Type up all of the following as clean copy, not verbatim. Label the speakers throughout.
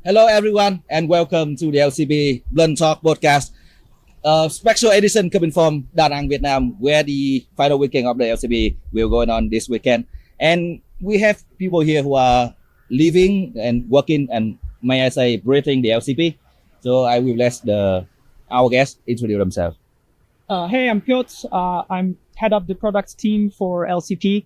Speaker 1: Hello everyone and welcome to the LCP Blunt Talk podcast. Special edition coming from Đà Nẵng, Vietnam, where the final weekend of the LCP will go on this weekend. And we have people here who are living and working and, may I say, breathing the LCP. So I will let our guests introduce themselves.
Speaker 2: Hey, I'm Piotr. I'm head of the product team for LCP.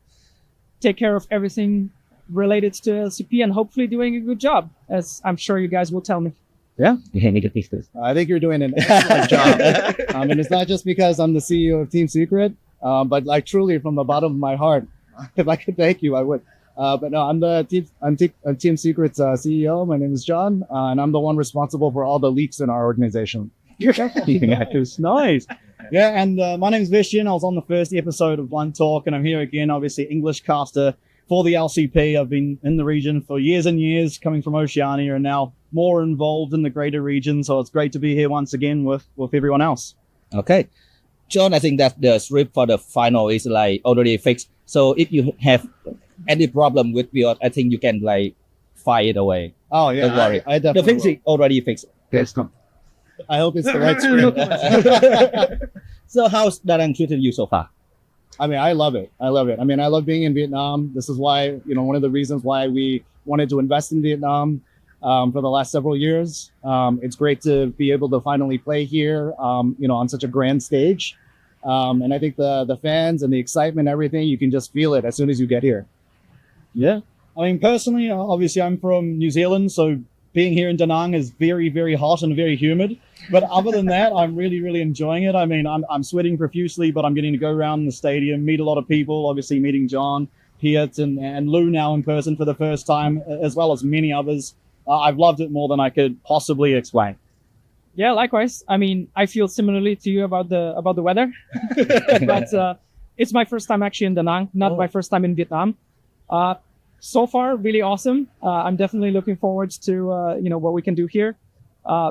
Speaker 2: Take care of everything related to LCP and hopefully doing a good job, as I'm sure you guys will tell me.
Speaker 3: Yeah, I think you're doing an excellent job. And it's not just because I'm the CEO of Team Secret, but like truly from the bottom of my heart, if I could thank you, I would. But no, I'm Team Secret's CEO. My name is John, and I'm the one responsible for all the leaks in our organization.
Speaker 4: It's nice. Yeah, and my name is Vestion. I was on the first episode of One Talk, and I'm here again, obviously English caster for the LCP. I've been in the region for years and years, coming from Oceania, and now more involved in the greater region. So it's great to be here once again with everyone else.
Speaker 1: Okay. John, I think that the script for the final is like already fixed. So if you have any problem with Piotr, I think you can like fire it away.
Speaker 3: Oh yeah,
Speaker 1: don't worry.
Speaker 3: I
Speaker 1: The
Speaker 3: definitely
Speaker 1: things is already fixed.
Speaker 3: I hope it's the right script.
Speaker 1: So how's Đà Nẵng treated you so far?
Speaker 3: I mean, I love it. I love being in Vietnam. This is why, one of the reasons why we wanted to invest in Vietnam for the last several years. It's great to be able to finally play here, on such a grand stage. And I think the fans and the excitement, everything, you can just feel it as soon as you get here.
Speaker 4: Yeah. I mean, personally, obviously I'm from New Zealand, so being here in Da Nang is very, very hot and very humid. But other than that, I'm really, really enjoying it. I mean, I'm sweating profusely, but I'm getting to go around the stadium, meet a lot of people, obviously meeting John, Piotr, and Lou now in person for the first time, as well as many others. I've loved it more than I could possibly explain.
Speaker 2: Yeah, likewise. I mean, I feel similarly to you about the weather, but it's my first time actually in Da Nang, not my first time in Vietnam. So far, really awesome. I'm definitely looking forward to what we can do here.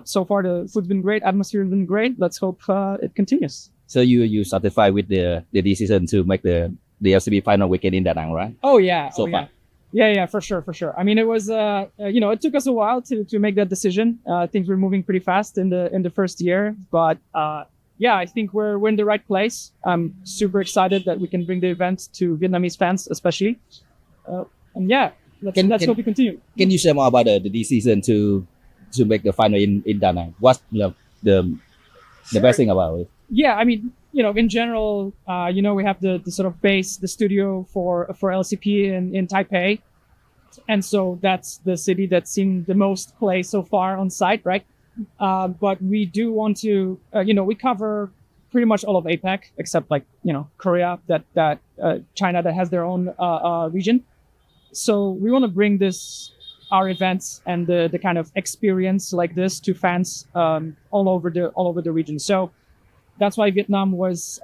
Speaker 2: So far, the food's been great, atmosphere has been great. Let's hope it continues. So
Speaker 1: you satisfied with the decision to make the LCP final weekend in Da Nang, right?
Speaker 2: Oh yeah,
Speaker 1: so far.
Speaker 2: Yeah, for sure. I mean, it was it took us a while to make that decision. Things were moving pretty fast in the first year, but I think we're in the right place. I'm super excited that we can bring the event to Vietnamese fans, especially. And yeah, let's hope we continue.
Speaker 1: Can you share more about the decision to make the final in Da Nang? What's the best thing about it?
Speaker 2: Yeah, I mean, in general, we have the sort of base, the studio for LCP in Taipei. And so that's the city that's seen the most play so far on site, right? But we do want to, we cover pretty much all of APAC, except Korea, that China that has their own region. So we want to bring our events and the kind of experience like this to fans all over the region. So that's why Vietnam was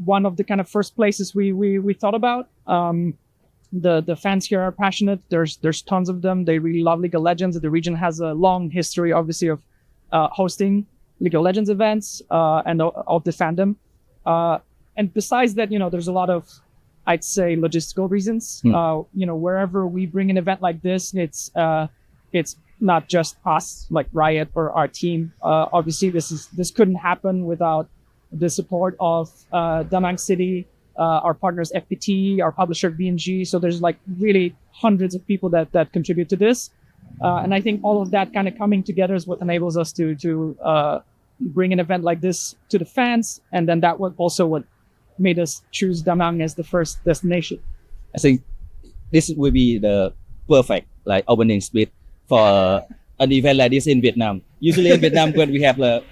Speaker 2: one of the kind of first places we thought about. The fans here are passionate. There's tons of them. They really love League of Legends. The region has a long history, obviously, of hosting League of Legends events and of the fandom. And besides that, there's a lot of, I'd say, logistical reasons. Wherever we bring an event like this, it's not just us, like Riot or our team. Obviously, this couldn't happen without the support of Da Nang City, our partners FPT, our publisher VNG. So there's really hundreds of people that contribute to this, and I think all of that kind of coming together is what enables us to bring an event like this to the fans, and then that was also what made us choose Da Nang as the first destination.
Speaker 1: I think this will be the perfect opening speech for an event like this in Vietnam. Usually in Vietnam, when we have a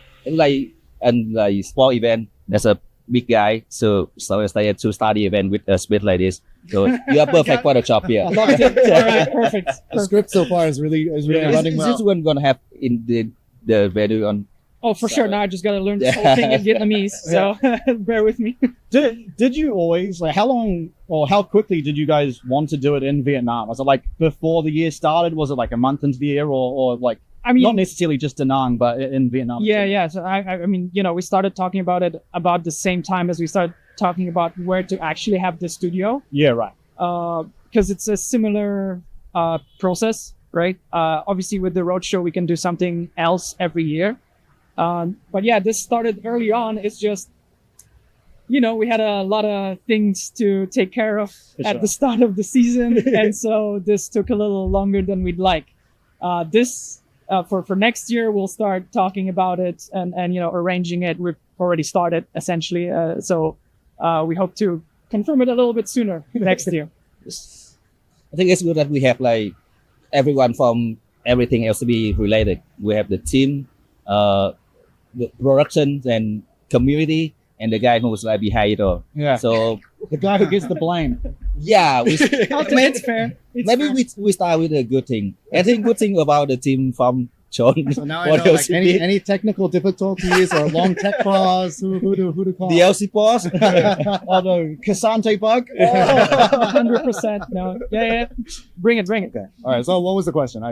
Speaker 1: sport event, there's a big guy, so I started to start the event with a speech like this. So you are perfect for the job here.
Speaker 2: All right, perfect.
Speaker 3: The script so far is really running well.
Speaker 1: Is this one gonna have in the video on?
Speaker 2: Oh, for sure. Now I just got to learn this whole thing in Vietnamese, so bear with me.
Speaker 4: Did you always, how long or how quickly did you guys want to do it in Vietnam? Was it before the year started? Was it a month into the year or
Speaker 2: I mean,
Speaker 4: not necessarily just Da Nang, but in Vietnam?
Speaker 2: Yeah. So I mean, we started talking about it about the same time as we started talking about where to actually have the studio.
Speaker 4: Yeah, right.
Speaker 2: Because it's a similar process, right? Obviously, with the roadshow, we can do something else every year. But yeah, this started early on. It's just, we had a lot of things to take care of at the start of the season. And so this took a little longer than we'd like. For next year, we'll start talking about it and arranging it. We've already started, essentially. So we hope to confirm it a little bit sooner next year.
Speaker 1: I think it's good that we have like everyone from everything LCB related. We have the team, the production and community, and the guy who's like behind it all.
Speaker 4: Yeah.
Speaker 1: So
Speaker 4: The guy who gets the blame.
Speaker 1: yeah,
Speaker 2: It's fair.
Speaker 1: maybe we start with a good thing. I think good thing about the team from John.
Speaker 3: So now I know like any technical difficulties or long tech pause, who to call?
Speaker 1: The LC boss.
Speaker 4: Oh no, Casante bug.
Speaker 2: 100%. No. Yeah. Bring it.
Speaker 3: Okay. All right. So what was the question?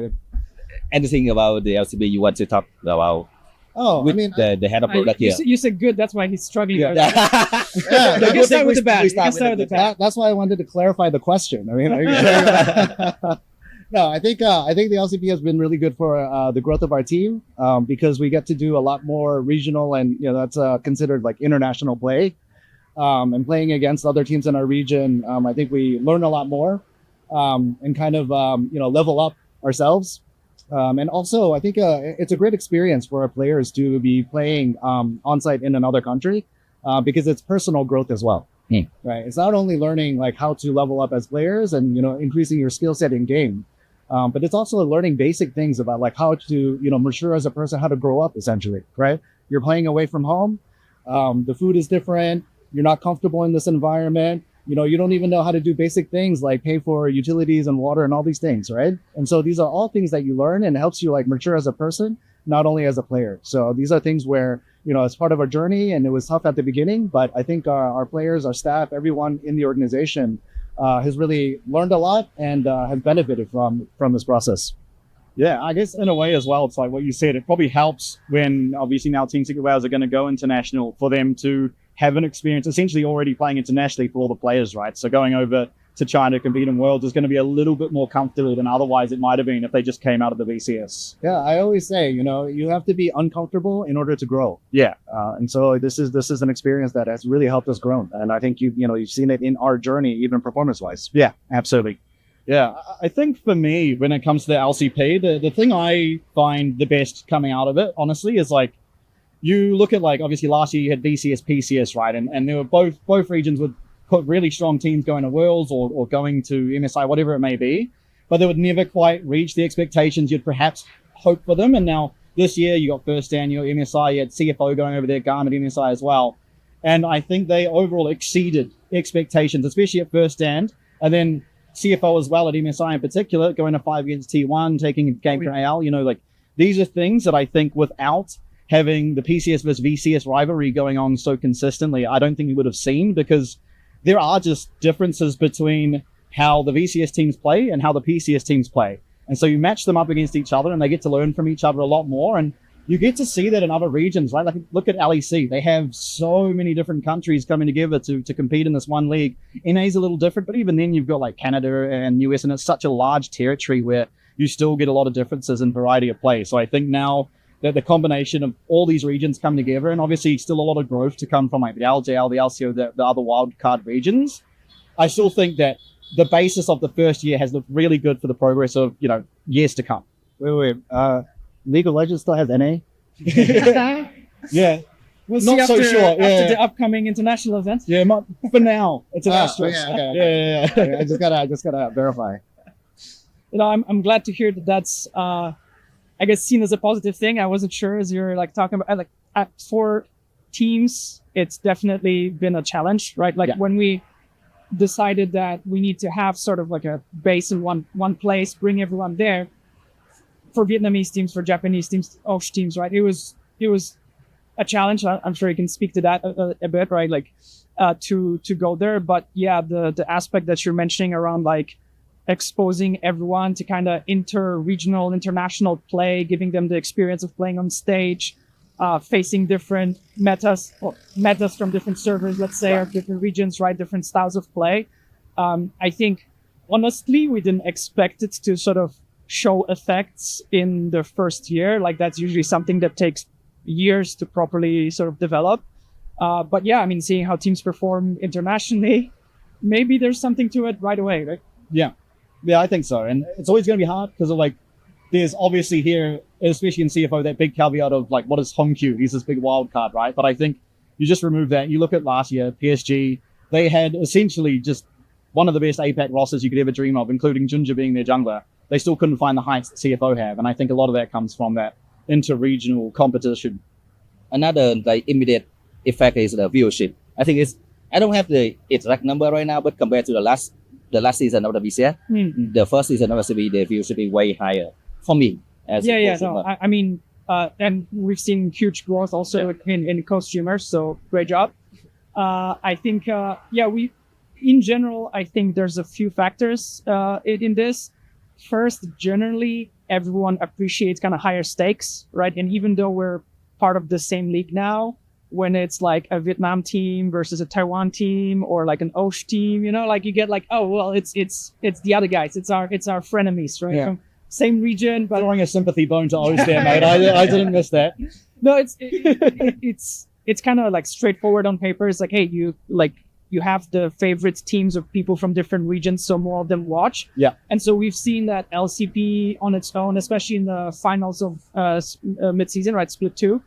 Speaker 1: Anything about the LCB you want to talk about? With the head of product here.
Speaker 2: You said good. That's why he's struggling.
Speaker 3: Yeah.
Speaker 1: Yeah.
Speaker 2: You can start with the bad.
Speaker 3: That's why I wanted to clarify the question. I mean, no, I think the LCP has been really good for the growth of our team because we get to do a lot more regional and that's considered like international play, and playing against other teams in our region. I think we learn a lot more and kind of level up ourselves. And also, I think it's a great experience for our players to be playing on-site in another country because it's personal growth as well. Right? It's not only learning like how to level up as players and increasing your skill set in game, but it's also learning basic things about like how to mature as a person, how to grow up essentially. Right? You're playing away from home. The food is different. You're not comfortable in this environment. You don't even know how to do basic things like pay for utilities and water and all these things, right? And so these are all things that you learn and helps you like mature as a person, not only as a player. So these are things where, it's part of our journey and it was tough at the beginning, but I think our players, our staff, everyone in the organization has really learned a lot and has benefited from this process.
Speaker 4: Yeah, I guess in a way as well, it's like what you said, it probably helps when obviously now Team Secret Whales are going to go international for them to have an experience essentially already playing internationally for all the players, right? So going over to China to compete in Worlds is going to be a little bit more comfortable than otherwise it might have been if they just came out of the VCS.
Speaker 3: Yeah, I always say, you have to be uncomfortable in order to grow.
Speaker 4: Yeah.
Speaker 3: And so this is an experience that has really helped us grow. And I think you've seen it in our journey, even performance-wise.
Speaker 4: Yeah, absolutely. Yeah, I think for me, when it comes to the LCP, the thing I find the best coming out of it, honestly, is like, you look at like, obviously last year you had VCS, PCS, right? And there were both regions would put really strong teams going to Worlds or going to MSI, whatever it may be, but they would never quite reach the expectations you'd perhaps hope for them. And now this year you got First Stand, you got MSI, you had CFO going over there, Garmin, MSI as well. And I think they overall exceeded expectations, especially at First Stand. And then CFO as well at MSI in particular, going to 5 against T1, taking game for AL, like these are things that I think without having the PCS versus VCS rivalry going on so consistently, I don't think we would have seen, because there are just differences between how the VCS teams play and how the PCS teams play. And so you match them up against each other and they get to learn from each other a lot more. And you get to see that in other regions, right? Like look at LEC. They have so many different countries coming together to compete in this one league. NA is a little different, but even then you've got like Canada and US, and it's such a large territory where you still get a lot of differences in variety of play. So I think now that the combination of all these regions come together, and obviously still a lot of growth to come from like the LJL, the LCO, the other wildcard regions, I still think that the basis of the first year has looked really good for the progress of, years to come.
Speaker 3: Wait. League of Legends still has NA?
Speaker 4: Yeah.
Speaker 2: We'll
Speaker 4: Not
Speaker 2: see after,
Speaker 4: so sure.
Speaker 2: after the upcoming international events.
Speaker 4: Yeah, for now, it's an asterisk.
Speaker 3: Okay.
Speaker 4: Yeah.
Speaker 3: I just gotta verify.
Speaker 2: I'm glad to hear that that's I guess seen as a positive thing. I wasn't sure as you're like talking about for teams, it's definitely been a challenge, right? When we decided that we need to have sort of like a base in one place, bring everyone there. For Vietnamese teams, for Japanese teams, Osh teams, right? It was a challenge. I'm sure you can speak to that a bit, right? To go there. But yeah, the aspect that you're mentioning around like exposing everyone to kind of inter-regional, international play, giving them the experience of playing on stage, facing different metas from different servers, let's say, or different regions, right? Different styles of play. I think honestly, we didn't expect it to sort of show effects in the first year. Like that's usually something that takes years to properly sort of develop. But yeah, I mean, seeing how teams perform internationally, maybe there's something to it right away, right?
Speaker 4: Yeah, I think so. And it's always going to be hard because of like, there's obviously here, especially in CFO, that big caveat of like, what is home queue? He's this big wild card, right? But I think you just remove that. You look at last year, PSG, they had essentially just one of the best APAC rosters you could ever dream of, including Junja being their jungler. They still couldn't find the heights that CFO have. And I think a lot of that comes from that inter-regional competition.
Speaker 1: Another like immediate effect is the viewership. I think I don't have the exact number right now, but compared to the last season of the VCS, the first season of LCP, the viewership is way higher for me.
Speaker 2: I mean, and we've seen huge growth also in costumers, so great job. I think, in general, I think there's a few factors in this. First, generally, everyone appreciates kind of higher stakes, right? And even though we're part of the same league now, when it's like a Vietnam team versus a Taiwan team or like an Osh team, you know, like you get like, oh, well, it's the other guys. It's our frenemies, right?
Speaker 4: Yeah.
Speaker 2: From same region, but
Speaker 4: throwing a sympathy bone to Osh there, mate. I didn't miss that.
Speaker 2: No, it's kind of like straightforward on paper. It's like, hey, you have the favorite teams of people from different regions, so more of them watch.
Speaker 4: Yeah.
Speaker 2: And so we've seen that LCP on its own, especially in the finals of mid-season, right, Split 2,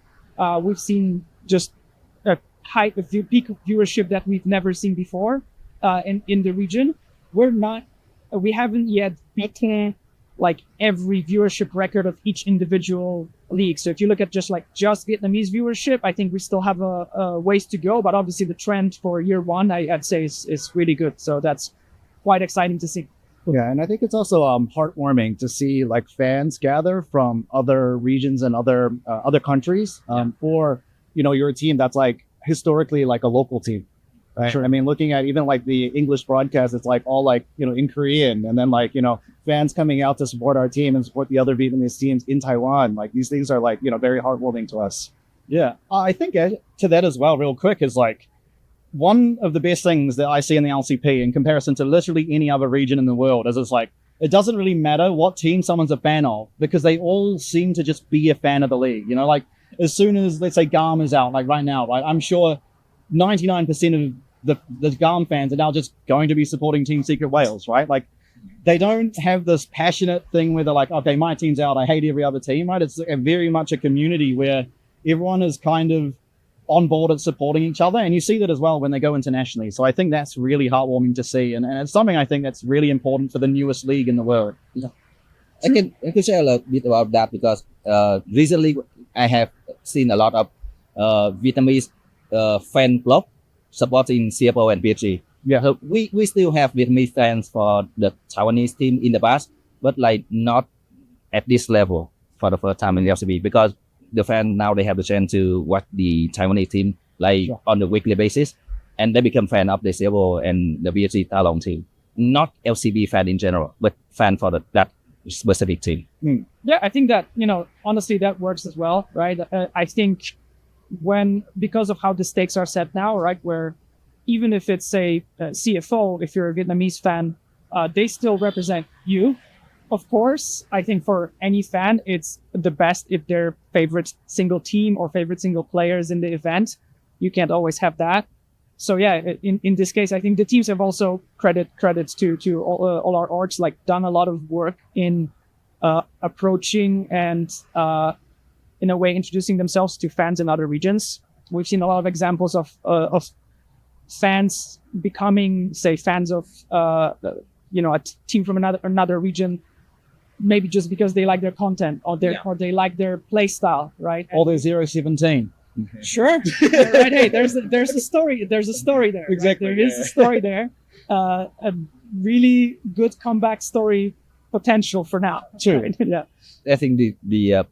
Speaker 2: we've seen just a peak of viewership that we've never seen before in the region. We haven't yet beaten like every viewership record of each individual league. So if you look at just Vietnamese viewership, I think we still have a ways to go, but obviously the trend for year one, I'd say is really good. So that's quite exciting to see.
Speaker 3: Yeah, and I think it's also heartwarming to see like fans gather from other regions and other countries for, you know, you're a team that's like historically like a local team. Right. Sure. I mean, looking at even like the English broadcast, it's like all like, you know, in Korean, and then like, you know, fans coming out to support our team and support the other Vietnamese teams in Taiwan. Like these things are like, you know, very heartwarming to us.
Speaker 4: Yeah, I think to that as well, real quick, is like one of the best things that I see in the LCP in comparison to literally any other region in the world is it's like, it doesn't really matter what team someone's a fan of because they all seem to just be a fan of the league. You know, like as soon as, let's say, GARM is out, like right now, right, I'm sure 99% of the GARM fans are now just going to be supporting Team Secret Wales, right? Like they don't have this passionate thing where they're like, okay, my team's out, I hate every other team, right? It's very much a community where everyone is kind of on board at supporting each other. And you see that as well when they go internationally. So I think that's really heartwarming to see. And it's something I think that's really important for the newest league in the world.
Speaker 1: Yeah. I can share a little bit about that because recently I have seen a lot of Vietnamese fan club supporting CFO and PSG.
Speaker 3: Yeah.
Speaker 1: So we still have Vietnamese fans for the Taiwanese team in the past, but like not at this level for the first time in the LCP because the fans now they have the chance to watch the Taiwanese team like on the weekly basis, and they become fan of the CFO and the PSG Talong team. Not LCP fan in general, but fan for that specific team.
Speaker 2: Yeah, I think that, you know, honestly that works as well, right? I think because of how the stakes are set now, right, where even if it's a CFO, if you're a Vietnamese fan, they still represent you. Of course, I think for any fan, it's the best if their favorite single team or favorite single players in the event. You can't always have that. So yeah, in this case, I think the teams have also credits to all our orgs, like done a lot of work in approaching and in a way introducing themselves to fans in other regions. We've seen a lot of examples of fans becoming, say, fans of you know, a team from another region, maybe just because they like their content or they like their play style, right?
Speaker 4: Or they're 017.
Speaker 2: Sure. Right. Hey, there's a story. There's a story there.
Speaker 4: Exactly.
Speaker 2: Right? There is a story there. A really good comeback story potential for now.
Speaker 4: True.
Speaker 2: Right? Yeah.
Speaker 1: I think the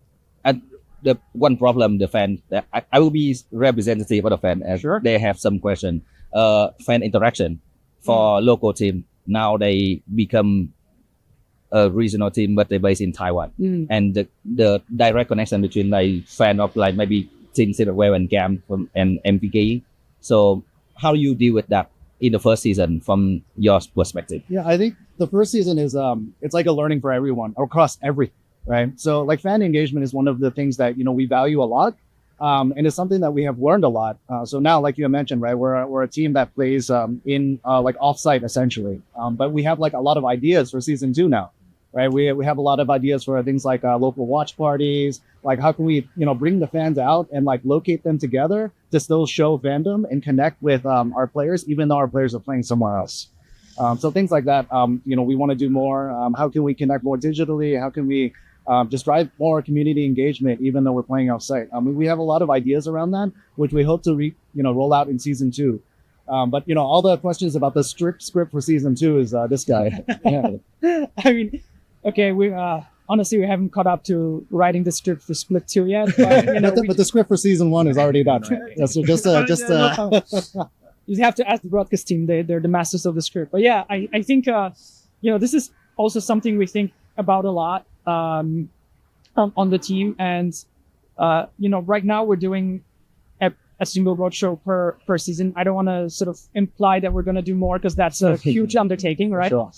Speaker 1: one problem the fan that I will be representative of the fan as they have some question. Fan interaction for local team. Now they become a regional team, but they're based in Taiwan, and the direct connection between like fan of like maybe Team Secret Wales and GAM and MPK. So how do you deal with that? in the first season from your perspective?
Speaker 3: Yeah, I think the first season is it's like a learning for everyone across everything, right? So like fan engagement is one of the things that we value a lot, and it's something that we have learned a lot. So now, like you mentioned, right, we're a team that plays in like offsite essentially, but we have like a lot of ideas for season 2 now, right? We have a lot of ideas for things like local watch parties. Like how can we bring the fans out and like locate them together to still show fandom and connect with our players, even though our players are playing somewhere else. So things like that, we want to do more. How can we connect more digitally? How can we just drive more community engagement, even though we're playing outside? We have a lot of ideas around that, which we hope to roll out in season 2. But all the questions about the strict script for season 2 is this guy. Yeah.
Speaker 2: I mean, okay, we honestly we haven't caught up to writing the script for Split 2 yet. But,
Speaker 3: But the script for season 1 is already done, right? Yeah, so
Speaker 2: you have to ask the broadcast team. They're the masters of the script. But yeah, I think this is also something we think about a lot on the team. And right now we're doing a single roadshow per season. I don't want to sort of imply that we're going to do more because that's a huge undertaking, right?
Speaker 3: Sure.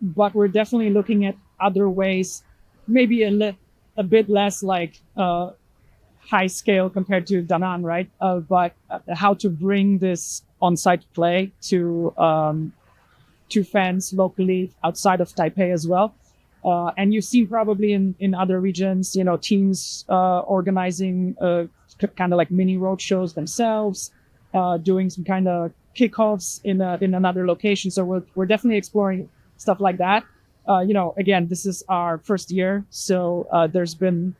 Speaker 2: But we're definitely looking at other ways, maybe a bit less like high scale compared to Da Nang, right? But how to bring this on-site play to fans locally outside of Taipei as well. And you've seen probably in other regions, teams organizing kind of like mini road shows themselves, doing some kind of kickoffs in another location. So we're definitely exploring stuff like that. Again, this is our first year, so there's been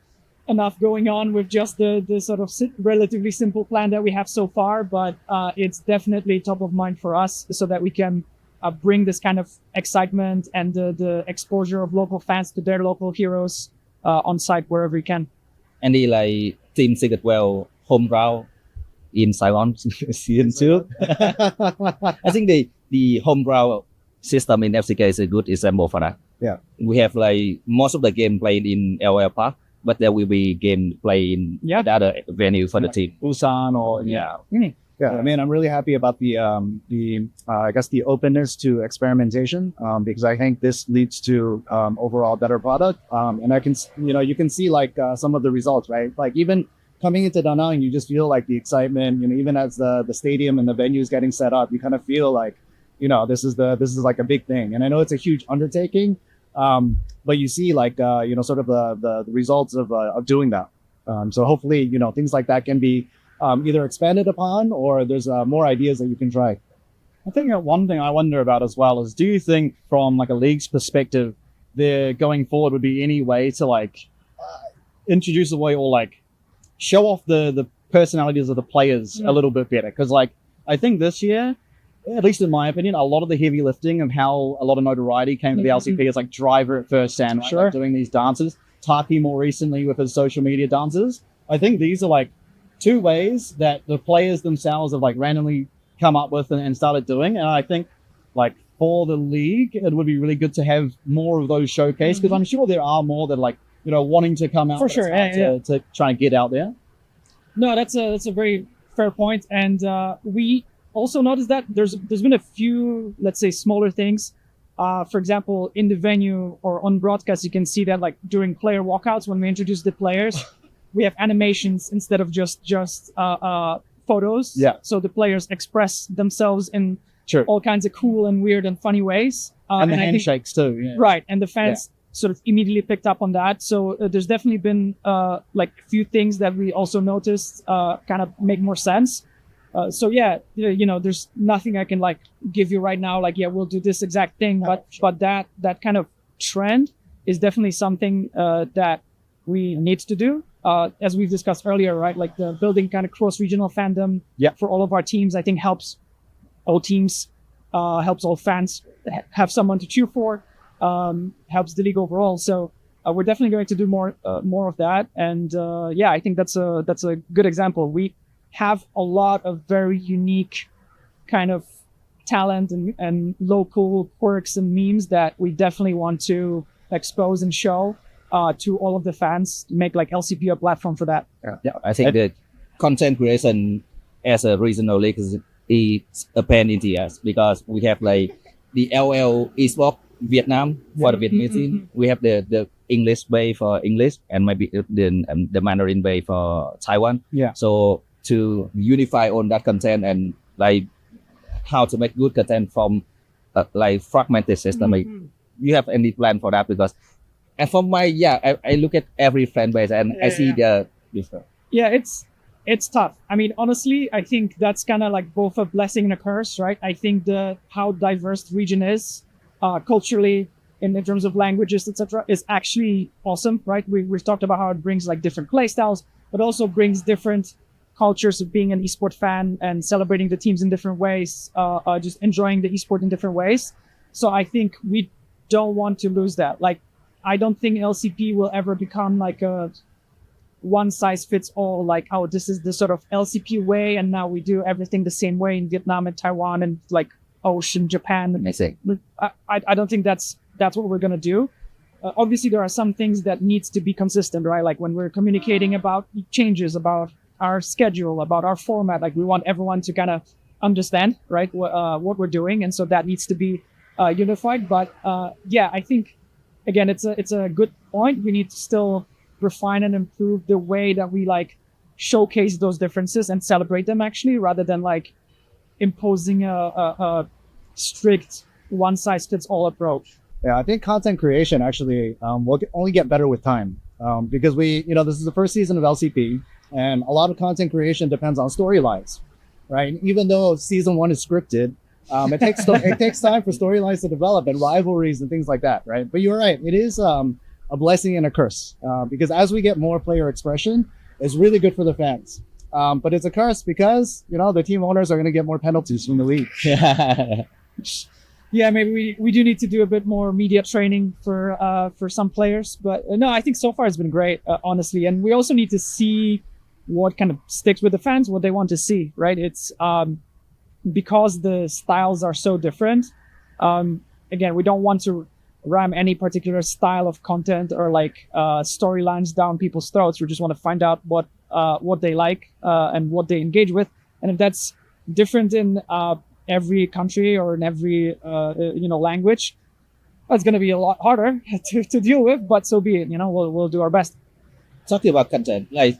Speaker 2: enough going on with just the sort of relatively simple plan that we have so far. But it's definitely top of mind for us, so that we can bring this kind of excitement and the exposure of local fans to their local heroes on site wherever we can.
Speaker 1: Andy, like team Secret Well home round in Saigon season 2. I think the home round system in FCK is a good example for that.
Speaker 3: Yeah,
Speaker 1: we have like most of the game played in LL Park, but there will be game played in the other venue for the team.
Speaker 3: Busan or
Speaker 1: Yeah.
Speaker 3: Yeah, I mean, I'm really happy about the I guess the openness to experimentation, because I think this leads to overall better product. And I can, you can see like some of the results, right? Like even coming into Da Nang, you just feel like the excitement. Even as the stadium and the venue is getting set up, you kind of feel like, this is like a big thing. And I know it's a huge undertaking, but you see like sort of the results of doing that. So hopefully, things like that can be either expanded upon, or there's more ideas that you can try.
Speaker 4: I think one thing I wonder about as well is, do you think from like a league's perspective, there going forward would be any way to like introduce a way or like show off the personalities of the players a little bit better? Because like I think this year, at least in my opinion, a lot of the heavy lifting of how a lot of notoriety came to the LCP is like Driver at first stand, right? Like doing these dances. Taki more recently with his social media dances. I think these are like 2 ways that the players themselves have like randomly come up with and started doing. And I think like for the league, it would be really good to have more of those showcased, because I'm sure there are more that like, wanting to come out
Speaker 2: for sure,
Speaker 4: to try and get out there.
Speaker 2: No, that's a very fair point. And we also noticed that there's been a few, let's say, smaller things. For example, in the venue or on broadcast, you can see that like during player walkouts, when we introduce the players, we have animations instead of just photos.
Speaker 3: Yeah.
Speaker 2: So the players express themselves in all kinds of cool and weird and funny ways.
Speaker 4: And the handshakes too. Yeah.
Speaker 2: Right. And the fans sort of immediately picked up on that. So there's definitely been like a few things that we also noticed kind of make more sense. So yeah, there's nothing I can like give you right now. Like, we'll do this exact thing, but that kind of trend is definitely something that we need to do. As we've discussed earlier, right? Like the building kind of cross-regional fandom for all of our teams, I think helps all teams, helps all fans have someone to cheer for, helps the league overall. So we're definitely going to do more of that. And I think that's a good example. We have a lot of very unique kind of talent and local quirks and memes that we definitely want to expose and show to all of the fans, make like LCP a platform for that.
Speaker 1: I think the content creation as a regional league is it's a pain in the ass because we have like the LL Esports Vietnam for the Vietnamese team. We have the English bay for English and maybe the Mandarin bay for Taiwan.
Speaker 4: Yeah.
Speaker 1: So to unify on that content and like how to make good content from like fragmented system. Like, you have any plan for that? Because and from my I look at every fan base and I see the different.
Speaker 2: Yeah, it's tough. I mean, honestly, I think that's kind of like both a blessing and a curse, right? I think how diverse the region is culturally in terms of languages, etc., is actually awesome, right? We've talked about how it brings like different play styles, but also brings different cultures of being an esport fan and celebrating the teams in different ways, just enjoying the esport in different ways. So I think we don't want to lose that. Like, I don't think LCP will ever become like a one size fits all, like, oh, this is the sort of LCP way and now we do everything the same way in Vietnam and Taiwan and like Ocean, Japan.
Speaker 1: Amazing.
Speaker 2: I don't think that's what we're gonna do. Obviously there are some things that needs to be consistent, right? Like when we're communicating about changes, about our schedule, about our format, like we want everyone to kind of understand, right, what we're doing, and so that needs to be unified. But I think again it's a good point. We need to still refine and improve the way that we like showcase those differences and celebrate them actually, rather than like imposing a strict one size fits all approach.
Speaker 3: Yeah, I think content creation actually will only get better with time because this is the first season of LCP, and a lot of content creation depends on storylines, right? And even though season 1 is scripted, it takes time for storylines to develop and rivalries and things like that, right? But you're right, it is a blessing and a curse because as we get more player expression, it's really good for the fans. But it's a curse because the team owners are going to get more penalties from the league.
Speaker 2: Yeah, maybe we do need to do a bit more media training for some players. But no, I think so far it's been great, honestly. And we also need to see what kind of sticks with the fans, what they want to see, right? It's because the styles are so different. Again, we don't want to ram any particular style of content or like storylines down people's throats. We just want to find out what they like and what they engage with. And if that's different in every country or in every language, it's going to be a lot harder to deal with, but so be it. We'll do our best.
Speaker 1: Talking about content, like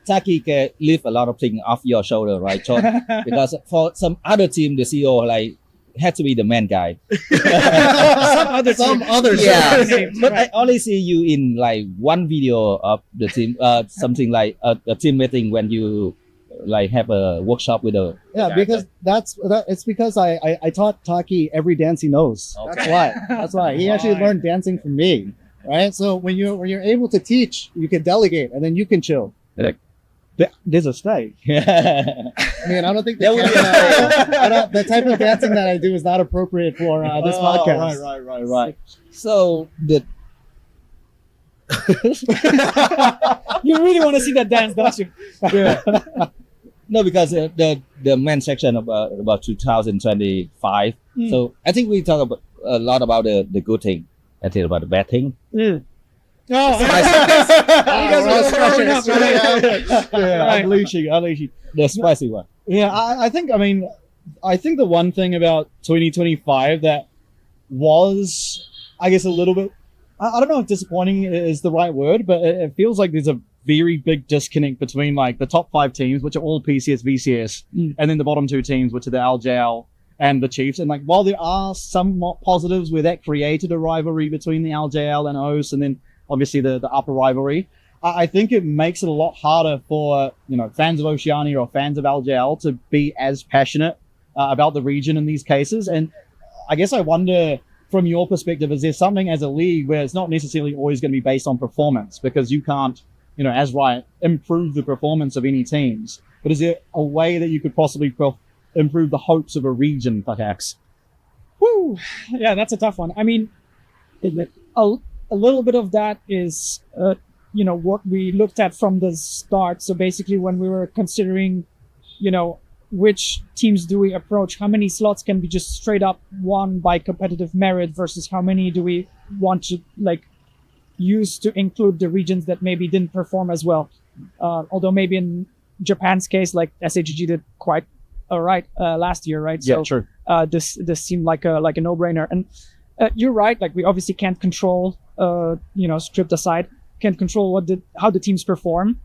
Speaker 1: Taki can lift a lot of things off your shoulder, right, John? Because for some other team, the CEO like had to be the main guy.
Speaker 2: some other
Speaker 1: but I only see you in like one video of the team, something like a team meeting when you like have a workshop with a
Speaker 3: because it's because I taught Taki every dance he knows.
Speaker 1: Okay.
Speaker 3: That's why he actually learned dancing from me, right? So when you're able to teach, you can delegate and then you can chill.
Speaker 4: There's a stage.
Speaker 3: I mean, I don't think the type of dancing that I do is not appropriate for this podcast.
Speaker 1: Right. So
Speaker 2: you really want to see that dance, don't you?
Speaker 1: Yeah. No, because the men's section about 2025. So I think we talk about a lot about the good thing. I think about the bad thing.
Speaker 4: Unleashing
Speaker 1: the spicy one.
Speaker 4: Yeah, I think the one thing about 2025 that was, I guess, a little bit, I don't know if disappointing is the right word, but it feels like there's a very big disconnect between like the top 5 teams, which are all PCS, VCS, and then the bottom 2 teams, which are the Al and the Chiefs. And like, while there are some positives where that created a rivalry between the Al and OS, and then obviously the upper rivalry, I think it makes it a lot harder for fans of Oceania or fans of Al to be as passionate about the region in these cases. And I guess I wonder, from your perspective, is there something as a league where it's not necessarily always going to be based on performance, because you can't, as Riot, improve the performance of any teams, but is there a way that you could possibly improve the hopes of a region, perhaps?
Speaker 2: Woo! Yeah, that's a tough one. I mean, a little bit of that is, what we looked at from the start. So basically when we were considering, which teams do we approach, how many slots can be just straight up won by competitive merit versus how many do we want to like use to include the regions that maybe didn't perform as well. Although maybe in Japan's case, like SAGG did quite right last year, right?
Speaker 3: Yeah,
Speaker 2: So
Speaker 3: sure.
Speaker 2: this seemed like a no-brainer. And you're right. Like we obviously can't control, stripped aside, can't control how the teams perform.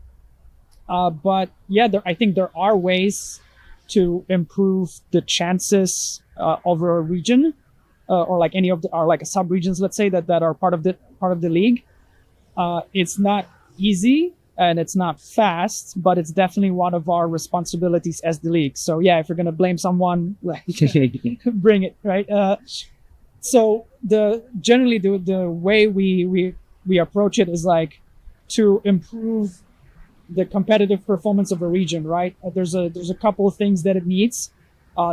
Speaker 2: But yeah, I think there are ways to improve the chances over a region, or like any of the, or like sub-regions, let's say that are part of the league. It's not easy and it's not fast, but it's definitely one of our responsibilities as the league. So yeah, if you're gonna blame someone, like, bring it, right? So generally the way we approach it is like to improve the competitive performance of a region, right? There's a couple of things that it needs.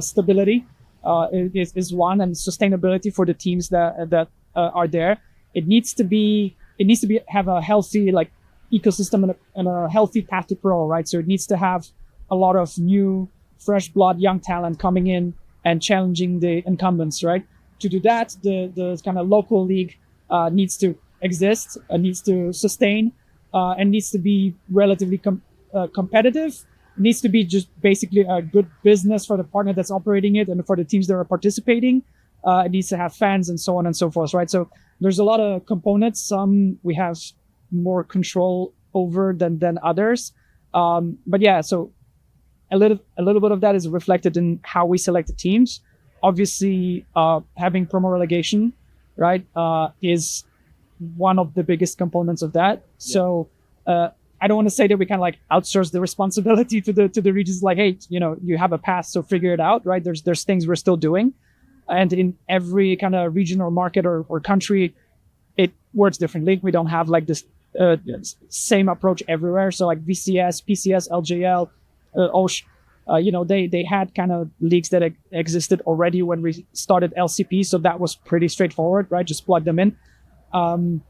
Speaker 2: Stability is one, and sustainability for the teams that are there. It needs to have a healthy like ecosystem and a healthy path to pro, right? So it needs to have a lot of new, fresh blood, young talent coming in and challenging the incumbents, right? To do that, the kind of local league needs to exist, needs to sustain, and needs to be relatively competitive. It needs to be just basically a good business for the partner that's operating it and for the teams that are participating. It needs to have fans and so on and so forth, right? So there's a lot of components. Some we have more control over than others. But yeah, so a little bit of that is reflected in how we select the teams. Obviously, having promo relegation, right, is one of the biggest components of that. Yeah. So I don't want to say that we kind of like outsource the responsibility to the regions. Like, hey, you have a path, so figure it out, right? There's things we're still doing, and in every kind of region or market or country, it works differently. We don't have like this same approach everywhere. So like VCS, PCS, LJL, OSH, they had kind of leagues that existed already when we started LCP. So that was pretty straightforward, right? Just plug them in. And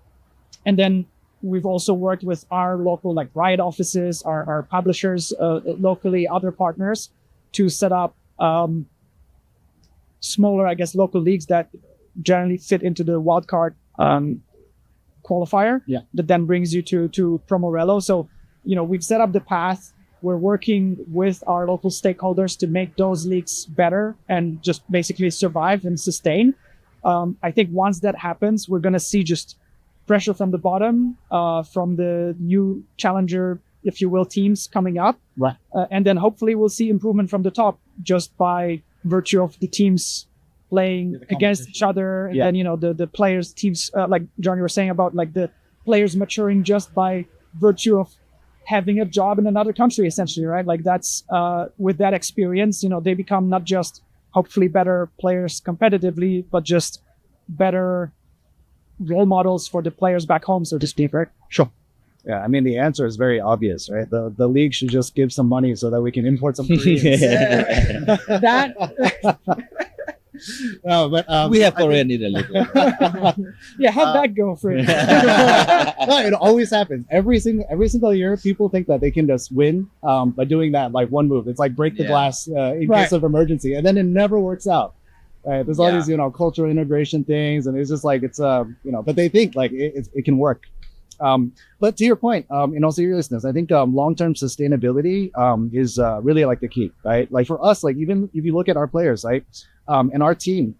Speaker 2: then we've also worked with our local like Riot offices, our publishers locally, other partners to set up smaller, I guess, local leagues that generally fit into the wildcard qualifier. Yeah. That then brings you to Promorello. So, we've set up the path. We're working with our local stakeholders to make those leagues better and just basically survive and sustain. I think once that happens, we're going to see just pressure from the bottom, from the new challenger, if you will, teams coming up. Right. And then hopefully we'll see improvement from the top just by virtue of the teams playing against each other. And then, the players, teams, like John, you were saying about like the players maturing just by virtue of having a job in another country, essentially, right? Like that's, with that experience, they become not just hopefully better players competitively, but just better role models for the players back home, so to speak, right?
Speaker 3: Sure. Yeah, I mean, the answer is very obvious, right? The league should just give some money so that we can import some Koreans.
Speaker 1: No, but we have Korean in the league.
Speaker 2: Yeah, how'd that go for you?
Speaker 3: No, it always happens. Every single year, people think that they can just win by doing that like one move. It's like break the glass in case of emergency, and then it never works out. Right? There's all these cultural integration things, and it's just like it's but they think like it can work. But to your point, in all seriousness, I think long-term sustainability is really like the key, right? Like for us, like even if you look at our players, right, and our team,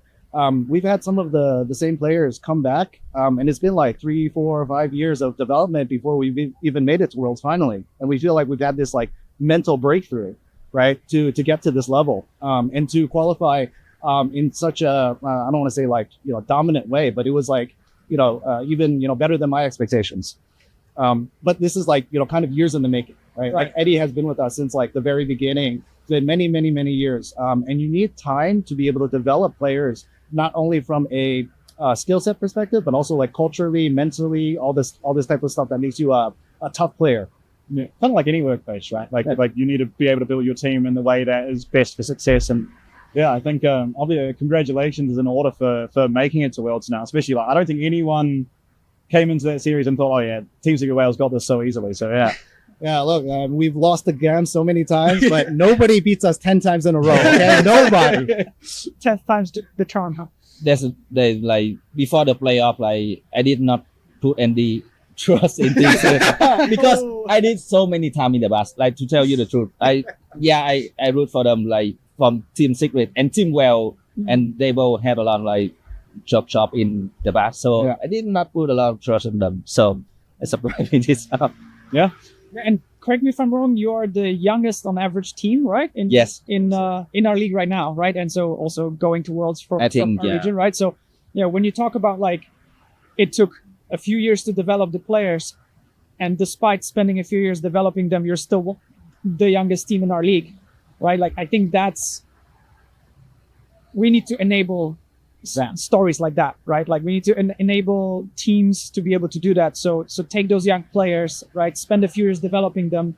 Speaker 3: we've had some of the same players come back, and it's been like 3, 4, 5 years of development before we've even made it to Worlds finally, and we feel like we've had this like mental breakthrough, right, to get to this level, and to qualify in such a I don't want to say like dominant way, but it was like even better than my expectations. But this is like kind of years in the making, right? Like Eddie has been with us since like the very beginning. It's been many years, and you need time to be able to develop players not only from a skill set perspective, but also like culturally, mentally, all this type of stuff that makes you a tough player.
Speaker 4: Yeah, kind of like any workplace, right? Like you need to be able to build your team in the way that is best for success. And yeah, I think obviously congratulations is in order for making it to Worlds now. Especially like I don't think anyone came into that series and thought, oh yeah, Team Secret Wales got this so easily. So yeah.
Speaker 3: Yeah, look, we've lost the game so many times, but nobody beats us 10 times in a row. Okay, nobody.
Speaker 2: 10 times the charm, huh?
Speaker 1: There's like before the playoff, like I did not put any trust in this because I did so many times in the past. Like to tell you the truth, I root for them like from Team Secret and Team Well, and they both have a lot of like job in the past. So
Speaker 3: Yeah.
Speaker 1: I did not put a lot of trust in them. So I surprised me this time.
Speaker 3: Yeah.
Speaker 2: And correct me if I'm wrong, you are the youngest on average team, right?
Speaker 1: Yes.
Speaker 2: In our league right now, right? And so also going to Worlds from
Speaker 1: I think,
Speaker 2: our
Speaker 1: yeah.
Speaker 2: region, right? So when you talk about like it took a few years to develop the players, and despite spending a few years developing them, you're still the youngest team in our league, right? Like I think we need to enable stories like that, right? Like we need to enable teams to be able to do that. So take those young players, right? Spend a few years developing them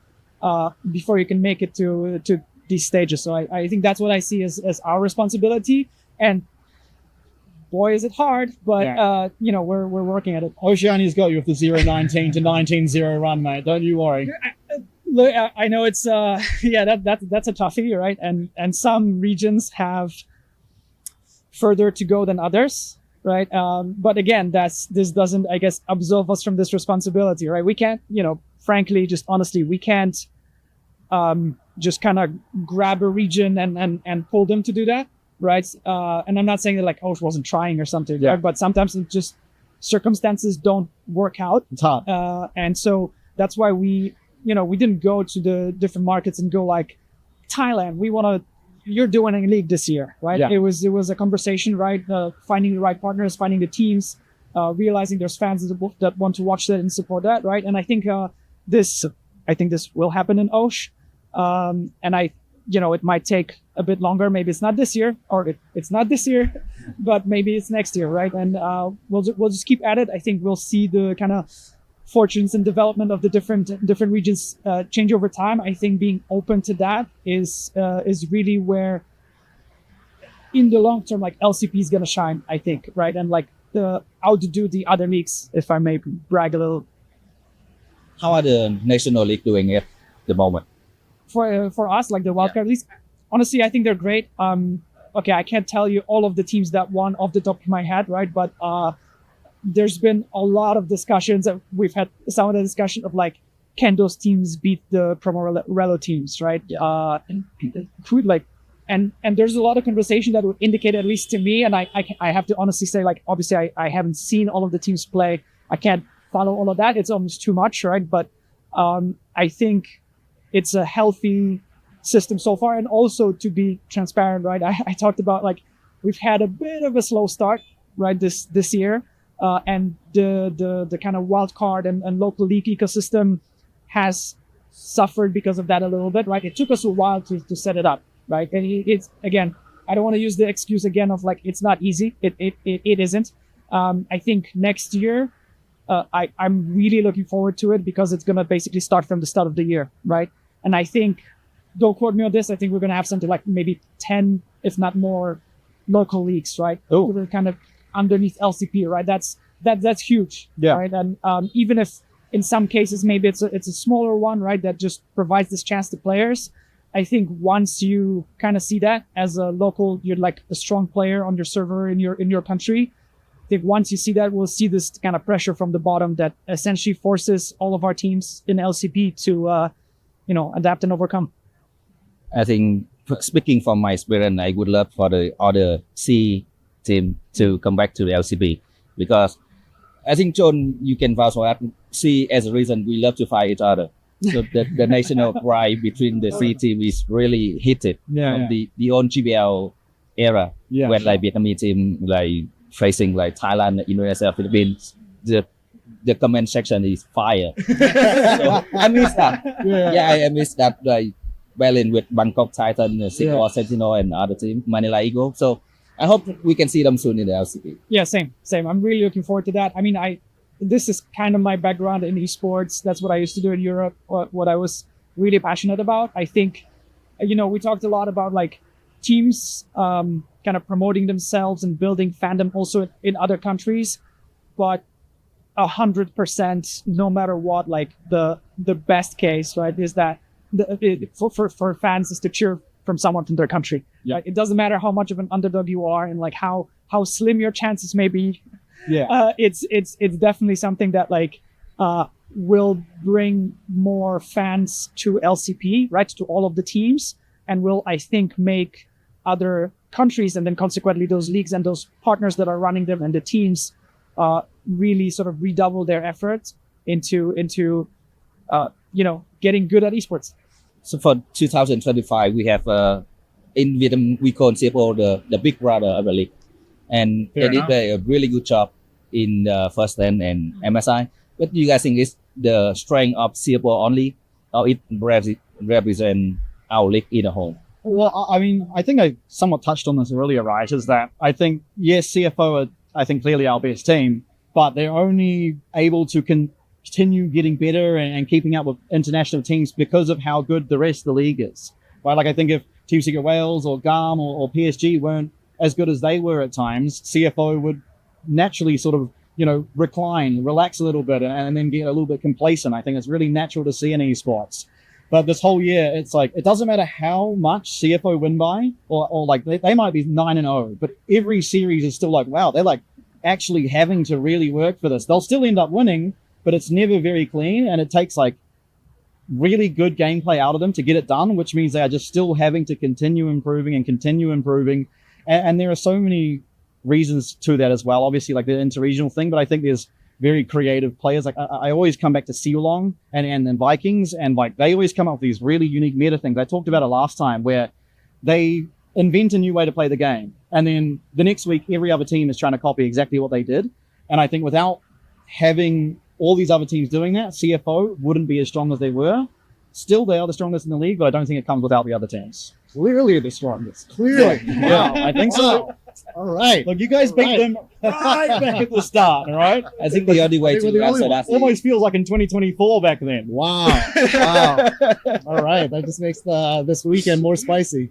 Speaker 2: before you can make it to these stages. So I think that's what I see as our responsibility. And boy, is it hard, but we're working at it.
Speaker 4: Oceania's got you with the 0-19 to 19-0 run, mate. Don't you worry.
Speaker 2: Look, I know it's that's a toughie, right? And some regions have further to go than others, right? But again, this doesn't, I guess, absolve us from this responsibility, right? We can't, frankly, just honestly, we can't just kind of grab a region and pull them to do that, right? And I'm not saying that like Osh wasn't trying or something, right? But sometimes it just circumstances don't work out.
Speaker 3: It's hard.
Speaker 2: And so that's why we didn't go to the different markets and go like Thailand. You're doing a league this year, right?
Speaker 3: Yeah.
Speaker 2: It was a conversation, right? Finding the right partners, finding the teams, realizing there's fans that want to watch that and support that, right? And I think this will happen in Osh, and it might take a bit longer. Maybe it's not this year, or it's not this year, but maybe it's next year, right? And we'll just keep at it. I think we'll see the kind of fortunes and development of the different regions change over time. I think being open to that is really where, in the long term, like LCP is gonna shine. I think, right? And like outdo the other leagues, if I may brag a little.
Speaker 1: How are the national league doing at the moment?
Speaker 2: For us, like the wildcard leagues, honestly, I think they're great. Okay, I can't tell you all of the teams that won off the top of my head, right? But there's been a lot of discussions that we've had. Some of the discussion of like, can those teams beat the Promo Relo teams, right? And there's a lot of conversation that would indicate, at least to me, and I have to honestly say, like, obviously I haven't seen all of the teams play. I can't follow all of that. It's almost too much, right? But I think it's a healthy system so far. And also, to be transparent, right? I talked about like we've had a bit of a slow start, right? This year. And the kind of wild card and local league ecosystem has suffered because of that a little bit, right? It took us a while to set it up, right? And it's, again, I don't want to use the excuse again of like it's not easy. It isn't. I think next year, I'm really looking forward to it because it's gonna basically start from the start of the year, right? And I think, don't quote me on this, I think we're gonna have something like maybe 10, if not more, local leagues, right?
Speaker 3: Oh.
Speaker 2: We're kind of underneath LCP, right? That's huge, right? And even if in some cases maybe it's a smaller one, right, that just provides this chance to players, I think once you kind of see that as a local, you're like a strong player on your server in your country. I think once you see that, we'll see this kind of pressure from the bottom that essentially forces all of our teams in LCP to adapt and overcome.
Speaker 1: I think, speaking from my experience, I would love for the other C team to come back to the LCP, because I think, John, you can vouch for that. C as a reason we love to fight each other. So the national pride between the C team is really heated from the old GBL era, when like Vietnamese team like facing like Thailand, Indonesia, Philippines. The comment section is fire. So I miss that. I miss that, like battling with Bangkok Titan, Singapore Sentinel, and other team, Manila Eagle. So I hope we can see them soon in the LCP.
Speaker 2: Yeah, same. I'm really looking forward to that. I mean, this is kind of my background in esports. That's what I used to do in Europe, what I was really passionate about. I think, we talked a lot about like teams kind of promoting themselves and building fandom also in other countries, but 100%, no matter what, like the best case, right, is that for fans is to cheer from someone from their country. Right? It doesn't matter how much of an underdog you are and like how slim your chances may be. It's definitely something that like will bring more fans to LCP, right, to all of the teams, and will, I think, make other countries, and then consequently those leagues and those partners that are running them and the teams really sort of redouble their efforts into getting good at esports.
Speaker 1: So for 2025, we have in Vietnam we call CFO the big brother of the league, and
Speaker 4: Fair
Speaker 1: they
Speaker 4: enough.
Speaker 1: did a really good job in First Land and MSI. What do you guys think is the strength of CFO only, or it represent our league in a whole?
Speaker 4: Well, I mean, I think I somewhat touched on this earlier, right? Is that I think, yes, CFO are, I think, clearly our best team, but they're only able to continue getting better and keeping up with international teams because of how good the rest of the league is, right? Like, I think if Team Secret Wales or GARM or PSG weren't as good as they were at times, CFO would naturally sort of, recline, relax a little bit and then get a little bit complacent. I think it's really natural to see in esports. But this whole year, it's like, it doesn't matter how much CFO win by, or like they might be 9-0, but every series is still like, wow, they're like actually having to really work for this. They'll still end up winning, but it's never very clean. And it takes like really good gameplay out of them to get it done, which means they are just still having to continue improving. And there are so many reasons to that as well. Obviously, like the interregional thing, but I think there's very creative players. Like I always come back to Sealong and then Vikings, and like they always come up with these really unique meta things. I talked about it last time, where they invent a new way to play the game, and then the next week every other team is trying to copy exactly what they did. And I think without having all these other teams doing that, CFO wouldn't be as strong as they were. Still, they are the strongest in the league, but I don't think it comes without the other teams.
Speaker 3: Clearly the strongest. Clearly.
Speaker 4: Yeah, I think so.
Speaker 3: All right.
Speaker 4: Look, you guys beat them right back at the start, all right?
Speaker 1: I think the only way
Speaker 3: They were
Speaker 1: to
Speaker 3: the only
Speaker 1: answer
Speaker 3: one.
Speaker 1: that
Speaker 4: Almost feels like in 2024 back then.
Speaker 3: Wow. Wow. All right. That just makes this weekend more spicy.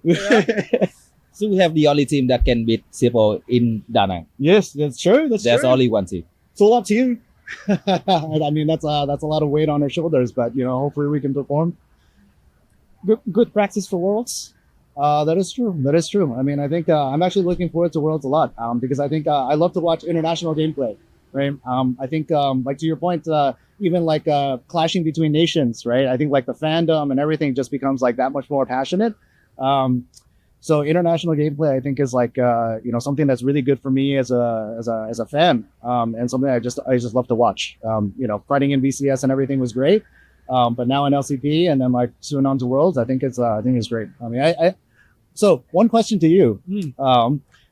Speaker 1: so we have the only team that can beat CFO in Đà Nẵng.
Speaker 4: Yes, that's true. That's
Speaker 1: There's
Speaker 4: true.
Speaker 1: only one team.
Speaker 4: It's all up to you.
Speaker 3: I mean, that's a lot of weight on our shoulders, but hopefully we can perform.
Speaker 2: Good practice for Worlds.
Speaker 3: That is true. That is true. I mean, I think I'm actually looking forward to Worlds a lot because I think I love to watch international gameplay, right? I think, like to your point, even like clashing between nations, right? I think like the fandom and everything just becomes like that much more passionate. So international gameplay, I think, is like something that's really good for me as a fan, and something I just love to watch. Fighting in VCS and everything was great, but now in LCP and then like soon on to Worlds, I think it's great. I mean, So one question to you.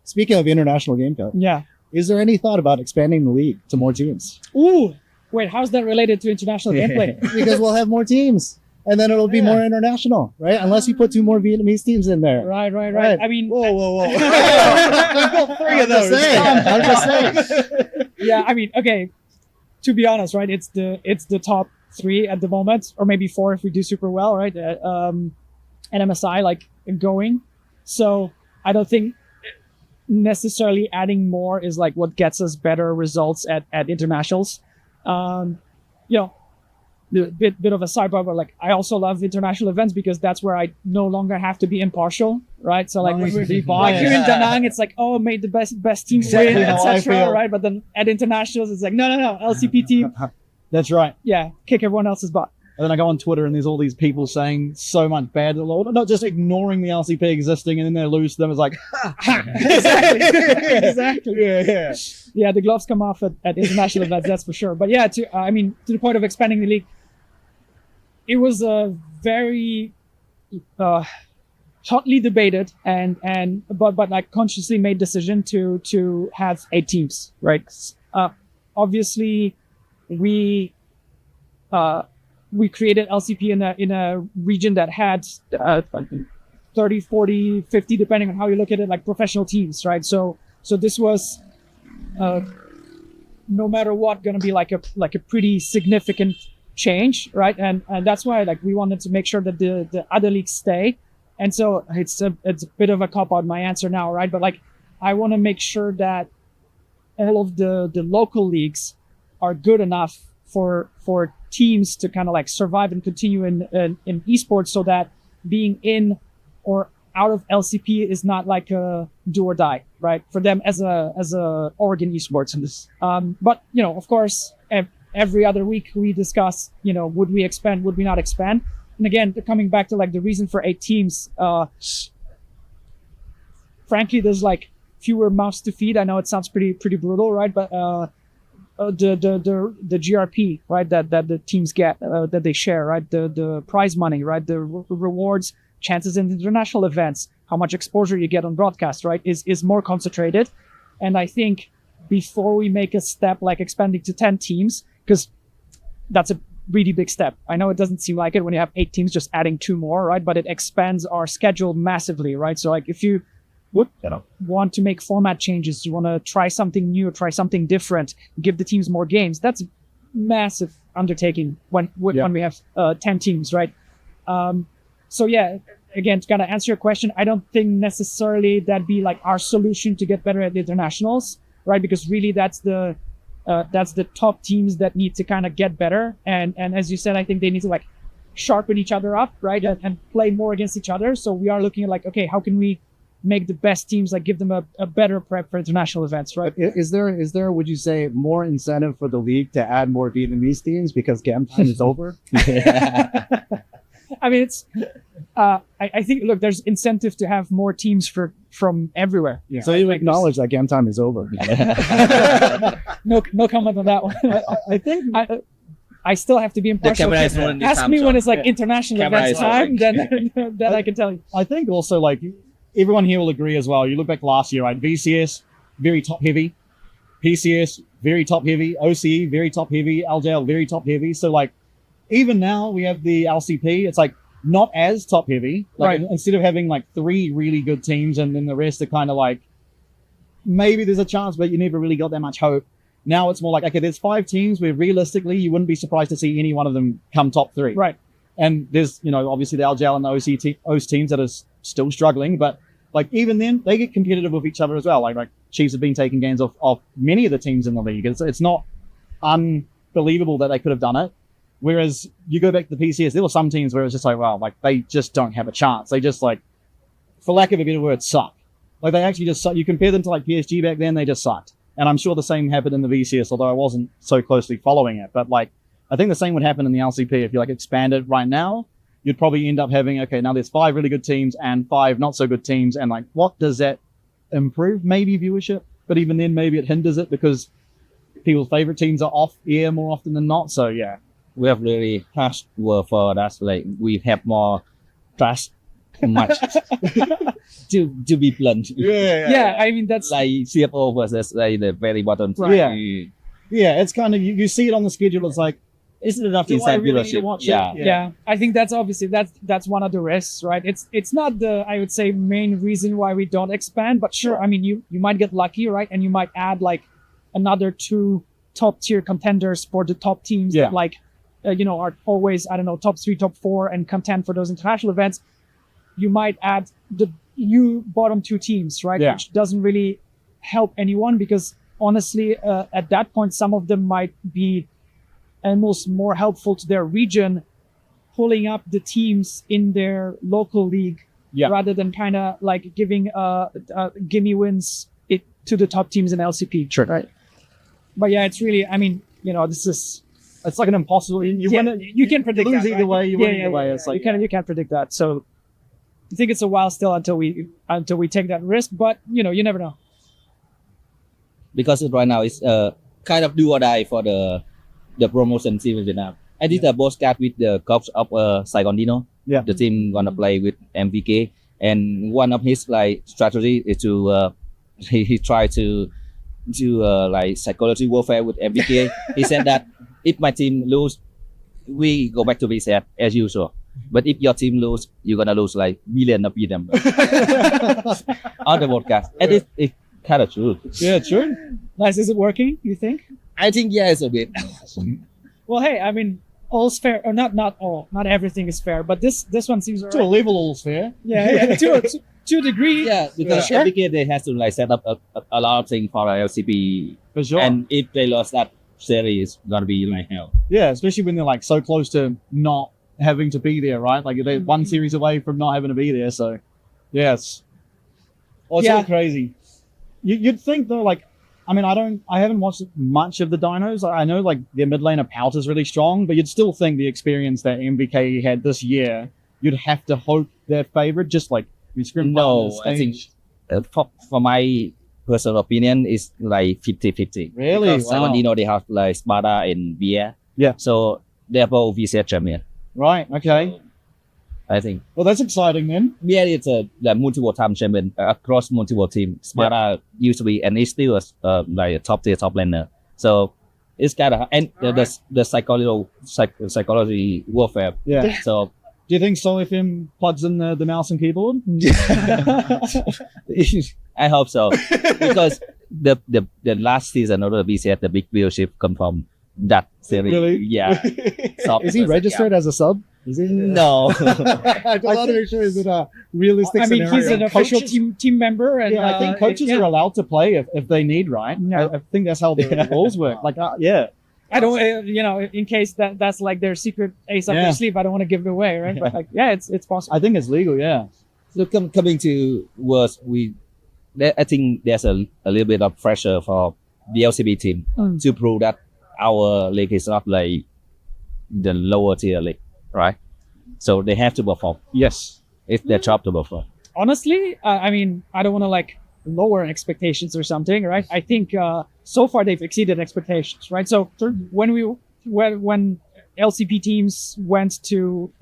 Speaker 3: Speaking of international gameplay,
Speaker 2: Yeah.
Speaker 3: is there any thought about expanding the league to more teams?
Speaker 2: Ooh. Wait, how's that related to international gameplay?
Speaker 3: Because we'll have more teams, and then it'll be
Speaker 2: Yeah.
Speaker 3: more international, right? Unless you put 2 more Vietnamese teams in there.
Speaker 2: Right.
Speaker 3: Right.
Speaker 2: I mean,
Speaker 4: Whoa.
Speaker 3: We've got 3 of those. I'm just saying.
Speaker 2: yeah. I mean, okay. To be honest, right? It's the top 3 at the moment, or maybe 4 if we do super well, right? And MSI like going. So I don't think necessarily adding more is like what gets us better results at internationals. The bit of a sidebar, but like I also love international events because that's where I no longer have to be impartial, right? So like,
Speaker 4: Nice.
Speaker 2: when we're,
Speaker 4: Be
Speaker 2: like here in
Speaker 4: biased.
Speaker 2: Da Nang, it's like, oh, made the best team
Speaker 4: Exactly
Speaker 2: win,
Speaker 4: how I
Speaker 2: etc.
Speaker 4: feel.
Speaker 2: Right? But then at internationals, it's like, no, LCP team,
Speaker 4: That's right.
Speaker 2: yeah, kick everyone else's butt.
Speaker 4: And then I go on Twitter and there's all these people saying so much bad, not just ignoring the LCP existing, and then they lose to them. It's like,
Speaker 2: Exactly.
Speaker 4: Yeah.
Speaker 2: Yeah, the gloves come off at international events, that's for sure. But yeah, to the point of expanding the league, it was a very hotly debated but like consciously made decision to have 8 teams, right? Obviously, we created LCP in a region that had 30, 40, 50, depending on how you look at it, like professional teams, right? So this was no matter what going to be like a pretty significant change, right? And that's why like we wanted to make sure that the other leagues stay. And so it's a bit of a cop out my answer now, right? But like I want to make sure that all of the local leagues are good enough for teams to kind of like survive and continue in esports, so that being in or out of LCP is not like a do or die, right? For them as a Oregon esports. But of course, every other week we discuss, would we expand, would we not expand? And again, coming back to like the reason for 8 teams, frankly, there's like fewer mouths to feed. I know it sounds pretty brutal, right? But the GRP, right, that the teams get, that they share, right, the prize money, right, the rewards, chances in international events, how much exposure you get on broadcast, right, is more concentrated. And I think before we make a step like expanding to 10 teams, because that's a really big step. I know it doesn't seem like it when you have 8 teams, just adding 2 more, right? But it expands our schedule massively, right? So like if you would want to make format changes, you want to try something new, try something different, give the teams more games, that's a massive undertaking when we have 10 teams, right? So yeah, again, to kind of answer your question, I don't think necessarily that'd be like our solution to get better at the internationals, right? Because really that's the top teams that need to kind of get better. And as you said, I think they need to like sharpen each other up, right? And play more against each other. So we are looking at like, okay, how can we make the best teams, like give them a better prep for international events, right?
Speaker 3: Is there, would you say, more incentive for the league to add more Vietnamese teams because game time is over?
Speaker 2: I mean, it's, I think, look, there's incentive to have more teams from everywhere.
Speaker 3: Yeah. So you acknowledge that game time is over.
Speaker 2: No comment on that one.
Speaker 3: I think
Speaker 2: I still have to be impartial. Ask me when it's like international events time, then I can tell you.
Speaker 4: I think also like everyone here will agree as well. You look back last year, right? VCS, very top heavy. PCS, very top heavy. OCE, very top heavy. LJL, very top heavy. So like, even now we have the LCP, it's like not as top heavy. Like
Speaker 2: right.
Speaker 4: Instead of having like 3 really good teams and then the rest are kind of like, maybe there's a chance, but you never really got that much hope. Now it's more like, okay, there's 5 teams where realistically you wouldn't be surprised to see any one of them come top 3.
Speaker 2: Right.
Speaker 4: And there's, obviously the LJL and the OC teams that are still struggling, but like even then they get competitive with each other as well. Like Chiefs have been taking games off many of the teams in the league. It's not unbelievable that they could have done it. Whereas you go back to the PCS, there were some teams where it's just like, wow, like they just don't have a chance. They just like, for lack of a better word, suck. Like they actually just suck. You compare them to like PSG back then, they just sucked. And I'm sure the same happened in the VCS, although I wasn't so closely following it. But like, I think the same would happen in the LCP. If you like expand it right now, you'd probably end up having, okay, now there's 5 really good teams and 5 not so good teams. And like, what does that improve? Maybe viewership, but even then maybe it hinders it because people's favorite teams are off air more often than not. So yeah.
Speaker 1: We have really harsh word for that. Like we have more trust, much to be blunt.
Speaker 2: Yeah. I mean that's
Speaker 1: like CFO versus like the very bottom.
Speaker 4: Right. Yeah. It's kind of you see it on the schedule. It's like, isn't enough to
Speaker 1: inside
Speaker 4: really
Speaker 1: viewership.
Speaker 2: Yeah. I think that's obviously that's one of the risks, right? It's not the, I would say, main reason why we don't expand, but sure. I mean, you might get lucky, right? And you might add like another 2 top tier contenders for the top teams that like. Are always, I don't know, top 3, top 4 and contend for those international events. You might add the new bottom 2 teams, right?
Speaker 4: Yeah.
Speaker 2: Which doesn't really help anyone because honestly, at that point, some of them might be almost more helpful to their region, pulling up the teams in their local league rather than kind of like giving gimme wins to the top teams in LCP.
Speaker 3: Sure.
Speaker 2: Right. But yeah, it's really, I mean, this is,
Speaker 4: it's like an impossible. You
Speaker 2: can predict
Speaker 4: lose
Speaker 2: that,
Speaker 4: either way. You win either way. It's like
Speaker 2: you can't predict that. So I think it's a while still until we take that risk. But you never know.
Speaker 1: Because right now it's kind of do or die for the promotion team in Vietnam. I did a podcast with the coach of Saigon Dino.
Speaker 4: Yeah.
Speaker 1: The team gonna play with MVK, and one of his like strategy is to he tried to do like psychology warfare with MVK. He said that. If my team lose, we go back to reset as usual. But if your team lose, you're gonna lose like million of them on the podcast. And it's kind of true.
Speaker 4: Yeah, true.
Speaker 2: Nice. Is it working? You think?
Speaker 1: I think it's a bit.
Speaker 2: Well, hey, I mean, all's fair, or not all. Not everything is fair, but this one seems
Speaker 4: to a level all's fair.
Speaker 2: Yeah, to a degree.
Speaker 1: Yeah, because MVK they have to like set up a lot of things for LCP.
Speaker 4: For sure.
Speaker 1: And if they lost that series, gonna be like hell.
Speaker 4: Yeah, especially when they're like so close to not having to be there, right? Like they're one series away from not having to be there. So, yes. Well, it's all crazy. You'd think though, like, I mean, I haven't watched much of the Dinos. I know like their mid laner Pout is really strong, but you'd still think the experience that MVK had this year, you'd have to hope they're favored. Just like
Speaker 1: no, I think For my personal opinion, it's like 50-50.
Speaker 4: Really?
Speaker 1: Because
Speaker 4: Wow.
Speaker 1: they have like Sparta and Beer.
Speaker 4: Yeah.
Speaker 1: So they're both VCS champion,
Speaker 4: Right. Okay.
Speaker 1: I think.
Speaker 4: Well, that's exciting then.
Speaker 1: Beer is the multiple time champion across multiple teams. Sparta used to be and is still like a top tier top laner. So it's kind of and the psychology warfare.
Speaker 4: Yeah.
Speaker 1: So
Speaker 4: Do you think Solifim plugs in the mouse and keyboard?
Speaker 1: I hope so because the last season of the BCS, the big viewership come from that series.
Speaker 4: Really?
Speaker 1: Yeah. So
Speaker 3: Is he registered as a sub? Is he?
Speaker 1: No.
Speaker 3: I just want to make sure is it a realistic
Speaker 2: I mean,
Speaker 3: scenario?
Speaker 2: he's an official
Speaker 4: Coaches-
Speaker 2: team member, and
Speaker 4: Yeah, I think coaches are allowed to play if they need, right?
Speaker 2: Yeah.
Speaker 4: I think that's how the rules work. Like, yeah.
Speaker 2: I don't, in case that's like their secret ace up
Speaker 4: Yeah.
Speaker 2: their sleeve, I don't want to give it away, right? But like, yeah, it's possible.
Speaker 4: I think it's legal, yeah.
Speaker 1: So coming to Worlds, I think there's a little bit of pressure for the LCP team
Speaker 2: Mm.
Speaker 1: to prove that our league is not like the lower tier league, right? So they have to perform.
Speaker 4: Yes.
Speaker 1: It's their job to perform.
Speaker 2: Honestly, I mean, I don't want to like lower expectations or something, right? I think so far they've exceeded expectations, right? So when LCP teams went to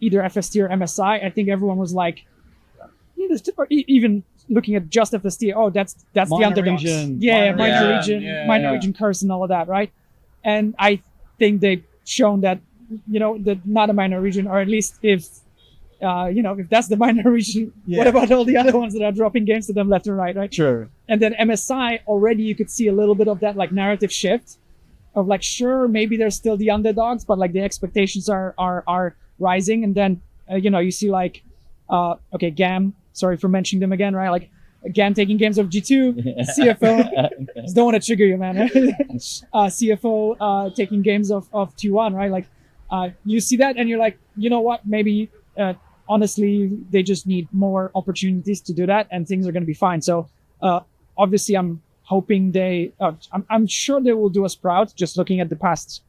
Speaker 2: either FST or MSI, I think everyone was like, even looking at just FST, oh, that's the
Speaker 4: Minor
Speaker 2: underdogs.
Speaker 4: region.
Speaker 2: Yeah, minor
Speaker 4: Yeah,
Speaker 2: minor
Speaker 4: yeah.
Speaker 2: region curse and all of that, right? And I think they've shown that, that not a minor region, or at least if that's the minor region,
Speaker 4: Yeah.
Speaker 2: what about all the other ones that are dropping games to them left and right, right?
Speaker 4: True.
Speaker 2: And then MSI, already you could see a little bit of that like narrative shift of like, sure, maybe they're still the underdogs, but like the expectations are rising. And then, you see like, GAM, sorry for mentioning them again, right? Like GAM taking games of G2, CFO, just don't want to trigger you, man. CFO taking games of T1, right? Like you see that and you're like, you know what, maybe honestly, they just need more opportunities to do that and things are going to be fine. So obviously I'm hoping I'm sure they will do us proud just looking at the past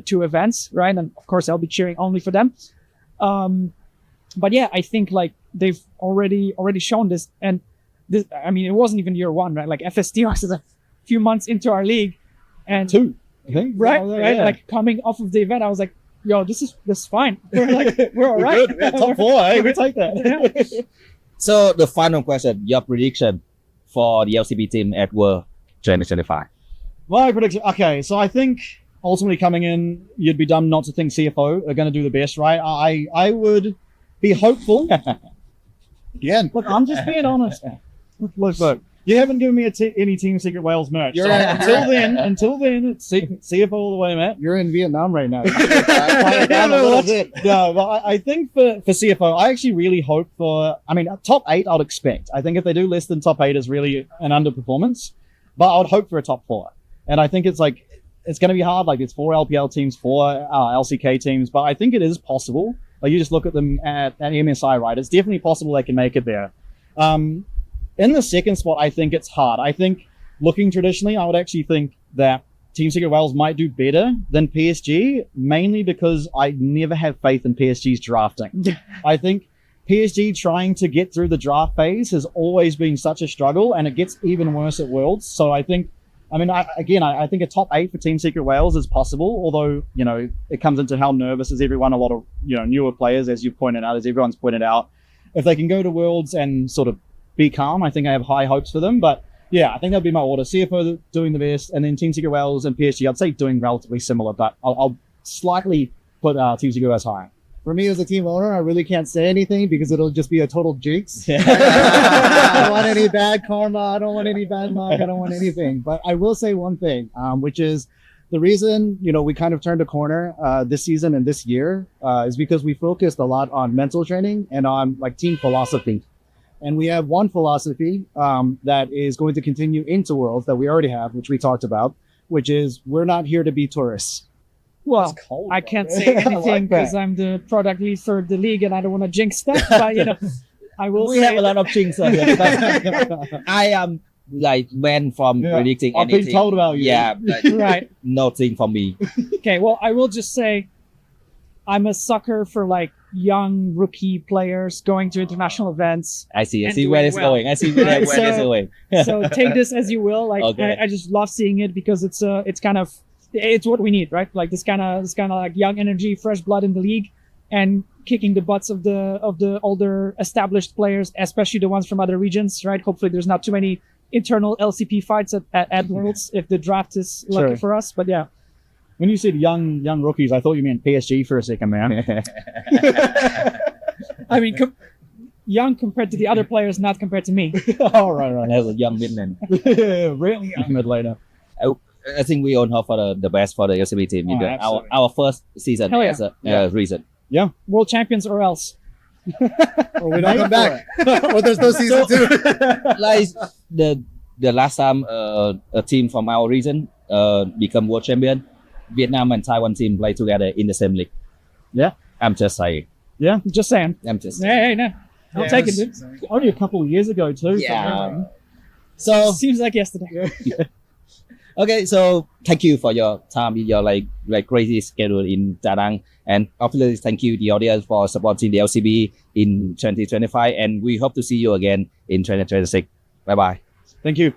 Speaker 2: two events, right? And of course I'll be cheering only for them. But yeah, I think like they've already shown this, and this, I mean, it wasn't even year one, right? Like FST was a few months into our league, and
Speaker 4: Two, I think.
Speaker 2: right,
Speaker 4: Yeah.
Speaker 2: like coming off of the event, I was like, yo, this is fine. We're all right.
Speaker 4: Good. We're top four, eh? We take that.
Speaker 2: Yeah.
Speaker 1: So the final question, your prediction for the LCP team at World 2025.
Speaker 4: My prediction. Okay, so I think ultimately coming in, you'd be dumb not to think CFO are going to do the best, right? I would be hopeful.
Speaker 3: Again,
Speaker 4: Look, I'm just being honest. Look. You haven't given me any Team Secret Wales merch.
Speaker 3: You're
Speaker 4: So
Speaker 3: right.
Speaker 4: until then, it's CFO all the way, Matt.
Speaker 3: you're in Vietnam right now.
Speaker 4: Yeah,
Speaker 3: Down a
Speaker 4: no,
Speaker 3: little
Speaker 4: that's-
Speaker 3: bit.
Speaker 4: No, but I think for CFO, I actually really hope for, top 8 I'd expect. I think if they do less than top 8 is really an underperformance, but I would hope for a top 4. And I think it's going to be hard. Like there's 4 LPL teams, 4 LCK teams, but I think it is possible. Like you just look at them at MSI, right? It's definitely possible they can make it there. In the second spot, I think it's hard. I think looking traditionally, I would actually think that Team Secret Wales might do better than PSG, mainly because I never have faith in PSG's drafting. I think PSG trying to get through the draft phase has always been such a struggle, and it gets even worse at Worlds. So I think, I think a top 8 for Team Secret Wales is possible, although, it comes into how nervous is everyone. A lot of, newer players, as you pointed out, as everyone's pointed out. If they can go to Worlds and sort of be calm, I think I have high hopes for them. But yeah, I think that'd be my order. CFO doing the best, and then Team Secret Wales and PSG, I'd say doing relatively similar, but I'll slightly put Team Secret Wales higher.
Speaker 3: For me as a team owner, I really can't say anything because it'll just be a total jinx. I don't want any bad karma. I don't want any bad luck. I don't want anything. But I will say one thing, which is the reason, we kind of turned a corner this season and this year is because we focused a lot on mental training and on like team philosophy. And we have one philosophy that is going to continue into Worlds that we already have, which we talked about, which is we're not here to be tourists.
Speaker 2: Well,
Speaker 4: cold,
Speaker 2: I
Speaker 4: bro.
Speaker 2: can't say
Speaker 4: I like
Speaker 2: anything because
Speaker 4: that.
Speaker 2: I'm the product lead for the league and I don't want to jinx stuff. But I will
Speaker 1: We
Speaker 2: say
Speaker 1: have a lot of things on here because I am like banned from
Speaker 4: Yeah.
Speaker 1: predicting
Speaker 4: I've
Speaker 1: anything.
Speaker 4: been told about you.
Speaker 1: Yeah, like,
Speaker 2: right.
Speaker 1: nothing from me.
Speaker 2: Okay. Well, I will just say I'm a sucker for like young rookie players going to international events.
Speaker 1: I see
Speaker 2: And
Speaker 1: where
Speaker 2: doing
Speaker 1: it's
Speaker 2: well.
Speaker 1: going. I see where
Speaker 2: Right,
Speaker 1: it's going.
Speaker 2: So take this as you will. Like
Speaker 1: Okay.
Speaker 2: I just love seeing it because it's what we need, right? Like this kind of like young energy, fresh blood in the league, and kicking the butts of the older established players, especially the ones from other regions, right? Hopefully there's not too many internal LCP fights at Worlds if the draft is lucky
Speaker 4: Sure.
Speaker 2: for us. But yeah,
Speaker 4: When you said young rookies, I thought you meant PSG for a second, man.
Speaker 2: I mean, young compared to the other players, not compared to me.
Speaker 4: Oh, right.
Speaker 1: As a young midland.
Speaker 4: Really young mid later.
Speaker 1: I think we all hope for the best for the LCP team.
Speaker 4: Oh,
Speaker 1: Our
Speaker 4: absolutely.
Speaker 1: our first season
Speaker 2: Hell yeah.
Speaker 1: as a
Speaker 4: Yeah.
Speaker 1: reason.
Speaker 2: World champions or else.
Speaker 3: Or we don't come back. Or there's no season 2.
Speaker 1: Like the last time a team from our region become world champion, Vietnam and Taiwan team play together in the same league.
Speaker 4: Yeah.
Speaker 1: I'm just saying.
Speaker 2: Just saying.
Speaker 1: I'm just
Speaker 2: Hey, no. I'll take it, dude.
Speaker 4: Only a couple of years ago too.
Speaker 1: Yeah. So
Speaker 2: Seems like yesterday.
Speaker 1: okay, so thank you for your time in your like crazy schedule in Đà Nẵng, and obviously thank you the audience for supporting the LCB in 2025, and we hope to see you again in 2026. Bye bye.
Speaker 4: Thank you.